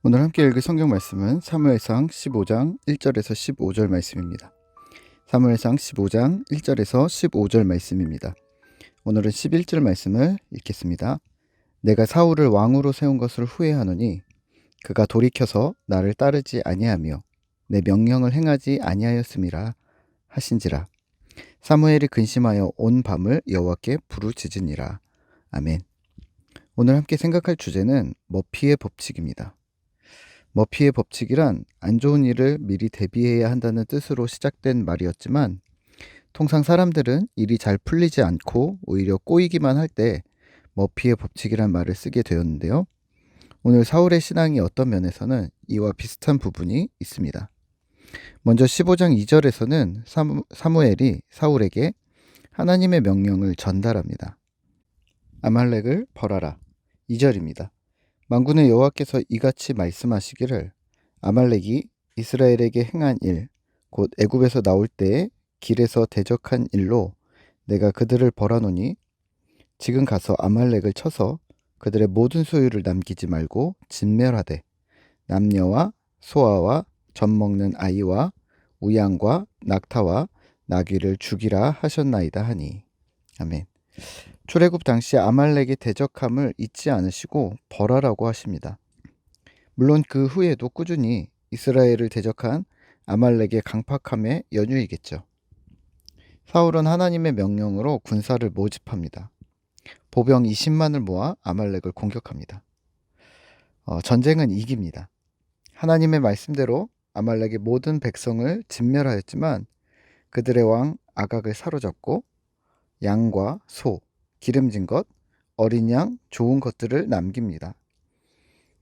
오늘 함께 읽을 성경 말씀은 사무엘상 15장 1절에서 15절 말씀입니다. 사무엘상 15장 1절에서 15절 말씀입니다. 오늘은 11절 말씀을 읽겠습니다. 내가 사울을 왕으로 세운 것을 후회하노니 그가 돌이켜서 나를 따르지 아니하며 내 명령을 행하지 아니하였음이라 하신지라. 사무엘이 근심하여 온 밤을 여호와께 부르짖으니라. 아멘. 오늘 함께 생각할 주제는 머피의 법칙입니다. 머피의 법칙이란 안 좋은 일을 미리 대비해야 한다는 뜻으로 시작된 말이었지만 통상 사람들은 일이 잘 풀리지 않고 오히려 꼬이기만 할 때 머피의 법칙이란 말을 쓰게 되었는데요. 오늘 사울의 신앙이 어떤 면에서는 이와 비슷한 부분이 있습니다. 먼저 15장 2절에서는 사무엘이 사울에게 하나님의 명령을 전달합니다. 아말렉을 벌하라. 2절입니다. 만군의 여호와께서 이같이 말씀하시기를 아말렉이 이스라엘에게 행한 일, 곧 애굽에서 나올 때에 길에서 대적한 일로 내가 그들을 벌하노니 지금 가서 아말렉을 쳐서 그들의 모든 소유를 남기지 말고 진멸하되 남녀와 소아와 젖 먹는 아이와 우양과 낙타와 나귀를 죽이라 하셨나이다 하니. 아멘. 출애굽 당시 아말렉의 대적함을 잊지 않으시고 벌하라고 하십니다. 물론 그 후에도 꾸준히 이스라엘을 대적한 아말렉의 강팍함에 연유이겠죠. 사울은 하나님의 명령으로 군사를 모집합니다. 보병 20만을 모아 아말렉을 공격합니다. 전쟁은 이깁니다. 하나님의 말씀대로 아말렉의 모든 백성을 진멸하였지만 그들의 왕 아각을 사로잡고 양과 소, 기름진 것, 어린 양, 좋은 것들을 남깁니다.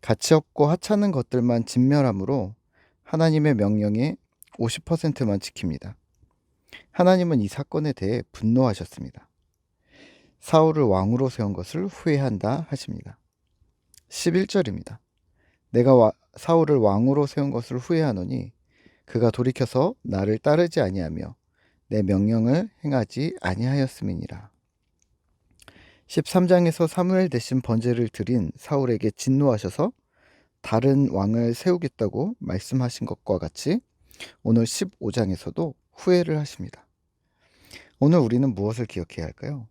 가치 없고 하찮은 것들만 진멸함으로 하나님의 명령의 50%만 지킵니다. 하나님은 이 사건에 대해 분노하셨습니다. 사울을 왕으로 세운 것을 후회한다 하십니다. 11절입니다. 내가 사울을 왕으로 세운 것을 후회하노니 그가 돌이켜서 나를 따르지 아니하며 내 명령을 행하지 아니하였음이니라. 13장에서 사무엘 대신 번제를 드린 사울에게 진노하셔서 다른 왕을 세우겠다고 말씀하신 것과 같이 오늘 15장에서도 후회를 하십니다. 오늘 우리는 무엇을 기억해야 할까요?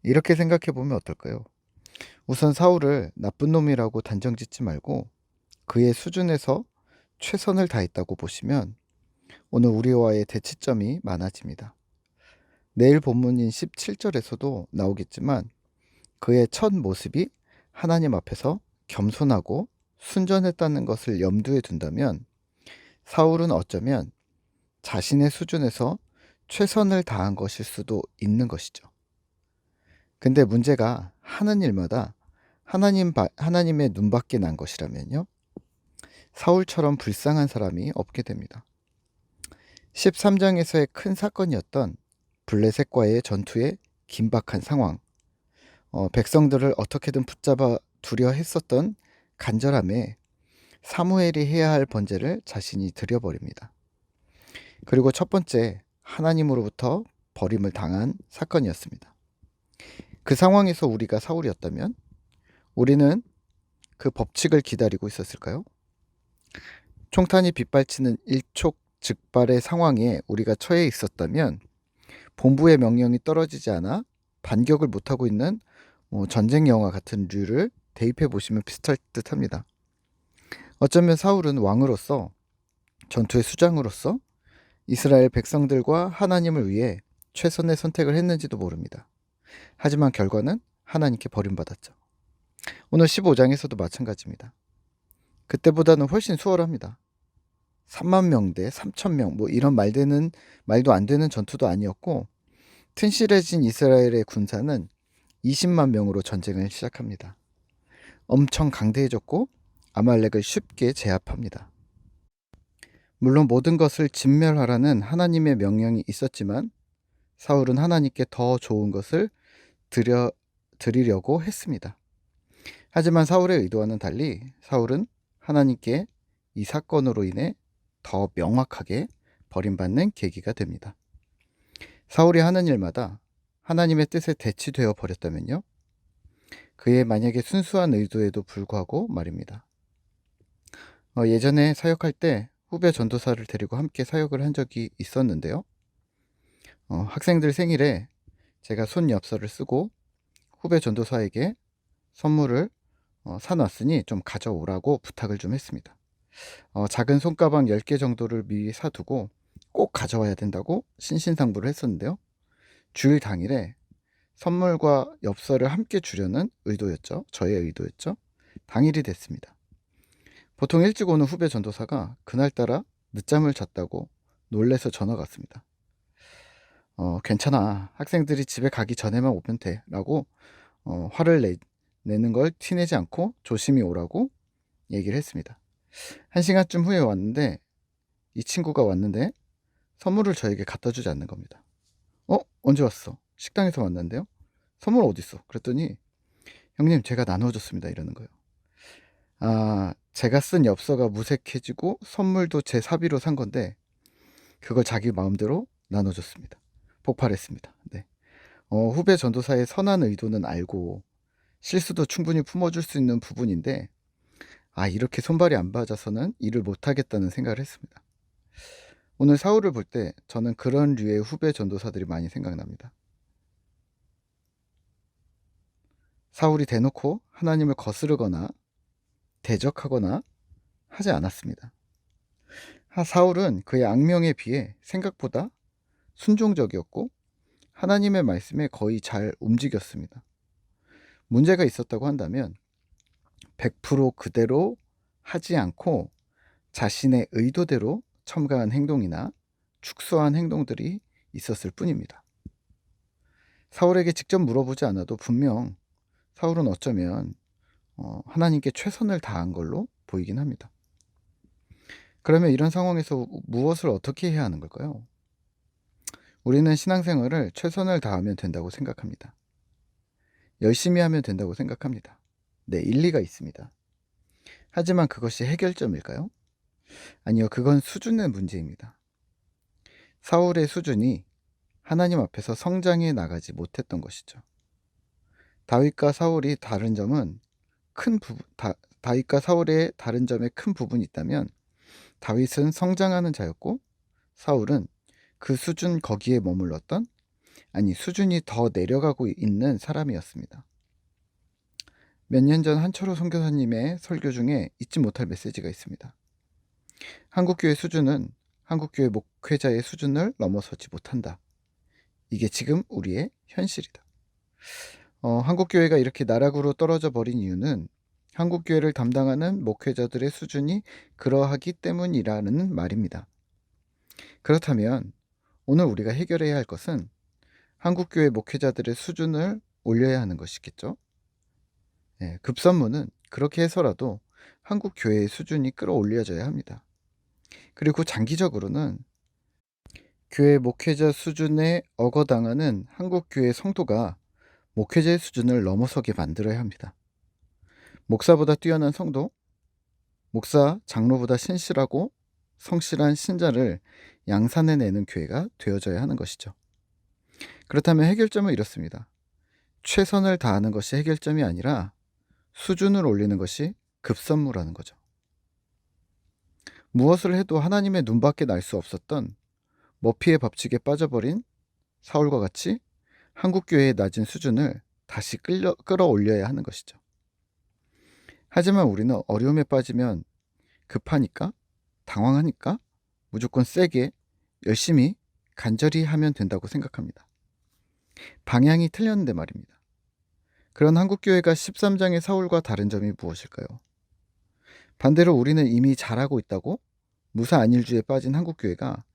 이렇게 생각해 보면 어떨까요? 우선 사울을 나쁜 놈이라고 단정짓지 말고 그의 수준에서 최선을 다했다고 보시면 오늘 우리와의 대치점이 많아집니다. 내일 본문인 17절에서도 나오겠지만 그의 첫 모습이 하나님 앞에서 겸손하고 순전했다는 것을 염두에 둔다면 사울은 어쩌면 자신의 수준에서 최선을 다한 것일 수도 있는 것이죠. 근데 문제가 하는 일마다 하나님의 눈밖에 난 것이라면요. 사울처럼 불쌍한 사람이 없게 됩니다. 13장에서의 큰 사건이었던 블레셋과의 전투의 긴박한 상황, 백성들을 어떻게든 붙잡아 두려 했었던 간절함에 사무엘이 해야 할 번제를 자신이 드려버립니다. 그리고 첫 번째, 하나님으로부터 버림을 당한 사건이었습니다. 그 상황에서 우리가 사울이었다면 우리는 그 법칙을 기다리고 있었을까요? 총탄이 빗발치는 일촉즉발의 상황에 우리가 처해 있었다면 본부의 명령이 떨어지지 않아 반격을 못하고 있는 전쟁 영화 같은 류를 대입해 보시면 비슷할 듯 합니다. 어쩌면 사울은 왕으로서 전투의 수장으로서 이스라엘 백성들과 하나님을 위해 최선의 선택을 했는지도 모릅니다. 하지만 결과는 하나님께 버림받았죠. 오늘 15장에서도 마찬가지입니다. 그때보다는 훨씬 수월합니다. 3만 명 대 3천 명 이런 말도 안 되는 전투도 아니었고 튼실해진 이스라엘의 군사는 20만 명으로 전쟁을 시작합니다. 엄청 강대해졌고 아말렉을 쉽게 제압합니다. 물론 모든 것을 진멸하라는 하나님의 명령이 있었지만 사울은 하나님께 더 좋은 것을 드리려고 했습니다. 하지만 사울의 의도와는 달리 사울은 하나님께 이 사건으로 인해 더 명확하게 버림받는 계기가 됩니다. 사울이 하는 일마다 하나님의 뜻에 대치되어 버렸다면요? 그의 만약에 순수한 의도에도 불구하고 말입니다. 예전에 사역할 때 후배 전도사를 데리고 함께 사역을 한 적이 있었는데요. 학생들 생일에 제가 손 엽서를 쓰고 후배 전도사에게 선물을 사놨으니 좀 가져오라고 부탁을 좀 했습니다. 작은 손가방 10개 정도를 미리 사두고 꼭 가져와야 된다고 신신당부를 했었는데요. 주일 당일에 선물과 엽서를 함께 주려는 의도였죠. 저의 의도였죠. 당일이 됐습니다. 보통 일찍 오는 후배 전도사가 그날따라 늦잠을 잤다고 놀래서 전화가 왔습니다. 괜찮아. 학생들이 집에 가기 전에만 오면 돼. 라고 화를 내는 걸 티내지 않고 조심히 오라고 얘기를 했습니다. 1시간쯤 후에 왔는데 이 친구가 왔는데 선물을 저에게 갖다 주지 않는 겁니다. 언제 왔어? 식당에서 왔는데요. 선물 어디 있어? 그랬더니 형님 제가 나눠줬습니다. 이러는 거예요. 제가 쓴 엽서가 무색해지고 선물도 제 사비로 산 건데 그걸 자기 마음대로 나눠줬습니다. 폭발했습니다. 네. 후배 전도사의 선한 의도는 알고 실수도 충분히 품어줄 수 있는 부분인데 이렇게 손발이 안 맞아서는 일을 못하겠다는 생각을 했습니다. 오늘 사울을 볼 때 저는 그런 류의 후배 전도사들이 많이 생각납니다. 사울이 대놓고 하나님을 거스르거나 대적하거나 하지 않았습니다. 사울은 그의 악명에 비해 생각보다 순종적이었고 하나님의 말씀에 거의 잘 움직였습니다. 문제가 있었다고 한다면 100% 그대로 하지 않고 자신의 의도대로 첨가한 행동이나 축소한 행동들이 있었을 뿐입니다. 사울에게 직접 물어보지 않아도 분명 사울은 어쩌면 하나님께 최선을 다한 걸로 보이긴 합니다. 그러면 이런 상황에서 무엇을 어떻게 해야 하는 걸까요? 우리는 신앙생활을 최선을 다하면 된다고 생각합니다. 열심히 하면 된다고 생각합니다. 네, 일리가 있습니다. 하지만 그것이 해결점일까요? 아니요, 그건 수준의 문제입니다. 사울의 수준이 하나님 앞에서 성장해 나가지 못했던 것이죠. 다윗과 사울의 다른 점에 큰 부분이 있다면 다윗은 성장하는 자였고 사울은 그 수준 거기에 머물렀던 수준이 더 내려가고 있는 사람이었습니다. 몇 년 전 한철호 선교사님의 설교 중에 잊지 못할 메시지가 있습니다. 한국교회 수준은 한국교회 목회자의 수준을 넘어서지 못한다. 이게 지금 우리의 현실이다. 한국교회가 이렇게 나락으로 떨어져 버린 이유는 한국교회를 담당하는 목회자들의 수준이 그러하기 때문이라는 말입니다. 그렇다면 오늘 우리가 해결해야 할 것은 한국교회 목회자들의 수준을 올려야 하는 것이겠죠. 급선무는 그렇게 해서라도 한국교회의 수준이 끌어올려져야 합니다. 그리고 장기적으로는 교회 목회자 수준에 억어당하는 한국교회 성도가 목회자의 수준을 넘어서게 만들어야 합니다. 목사보다 뛰어난 성도, 목사, 장로보다 신실하고 성실한 신자를 양산해내는 교회가 되어져야 하는 것이죠. 그렇다면 해결점은 이렇습니다. 최선을 다하는 것이 해결점이 아니라 수준을 올리는 것이 급선무라는 거죠. 무엇을 해도 하나님의 눈밖에 날 수 없었던 머피의 법칙에 빠져버린 사울과 같이 한국교회의 낮은 수준을 다시 끌어올려야 하는 것이죠. 하지만 우리는 어려움에 빠지면 급하니까, 당황하니까 무조건 세게, 열심히, 간절히 하면 된다고 생각합니다. 방향이 틀렸는데 말입니다. 그런 한국교회가 13장의 사울과 다른 점이 무엇일까요? 반대로 우리는 이미 잘하고 있다고 무사 안일주의에 빠진 한국교회가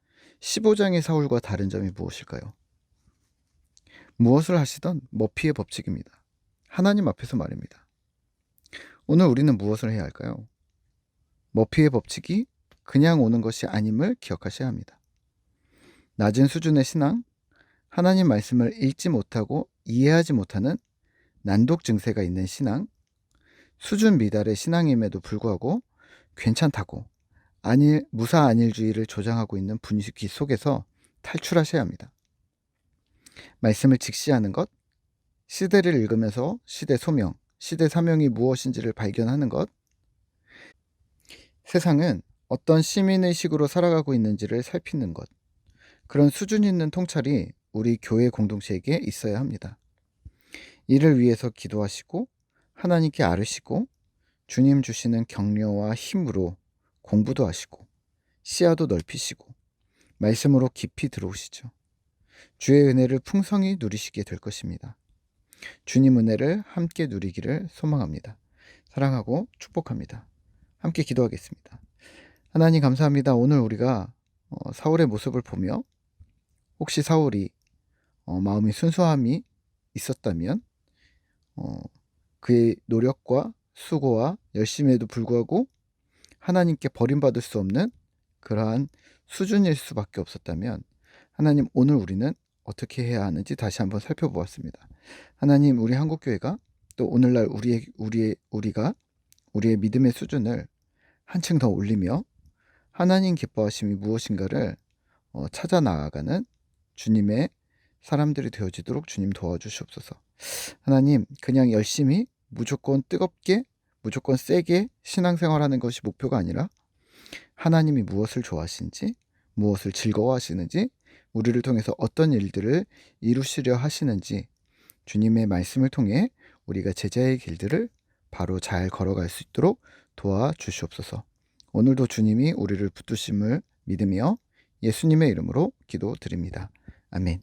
15장의 사울과 다른 점이 무엇일까요? 무엇을 하시던 머피의 법칙입니다. 하나님 앞에서 말입니다. 오늘 우리는 무엇을 해야 할까요? 머피의 법칙이 그냥 오는 것이 아님을 기억하셔야 합니다. 낮은 수준의 신앙, 하나님 말씀을 읽지 못하고 이해하지 못하는 난독 증세가 있는 신앙, 수준 미달의 신앙임에도 불구하고 괜찮다고 무사 안일주의를 조장하고 있는 분위기 속에서 탈출하셔야 합니다. 말씀을 직시하는 것, 시대를 읽으면서 시대 소명, 시대 사명이 무엇인지를 발견하는 것, 세상은 어떤 시민의식으로 살아가고 있는지를 살피는 것, 그런 수준 있는 통찰이 우리 교회 공동체에게 있어야 합니다. 이를 위해서 기도하시고 하나님께 아뢰시고 주님 주시는 격려와 힘으로 공부도 하시고 시야도 넓히시고 말씀으로 깊이 들어오시죠. 주의 은혜를 풍성히 누리시게 될 것입니다. 주님 은혜를 함께 누리기를 소망합니다. 사랑하고 축복합니다. 함께 기도하겠습니다. 하나님 감사합니다. 오늘 우리가 사울의 모습을 보며 혹시 사울이 마음의 순수함이 있었다면 그의 노력과 수고와 열심에도 불구하고 하나님께 버림받을 수 없는 그러한 수준일 수밖에 없었다면 하나님 오늘 우리는 어떻게 해야 하는지 다시 한번 살펴보았습니다. 하나님 우리 한국교회가 또 오늘날 우리가 우리의 믿음의 수준을 한층 더 올리며 하나님 기뻐하심이 무엇인가를 찾아 나아가는 주님의 사람들이 되어지도록 주님 도와주시옵소서. 하나님 그냥 열심히 무조건 뜨겁게 무조건 세게 신앙생활하는 것이 목표가 아니라 하나님이 무엇을 좋아하시는지 무엇을 즐거워하시는지 우리를 통해서 어떤 일들을 이루시려 하시는지 주님의 말씀을 통해 우리가 제자의 길들을 바로 잘 걸어갈 수 있도록 도와주시옵소서. 오늘도 주님이 우리를 붙드심을 믿으며 예수님의 이름으로 기도드립니다. 아멘.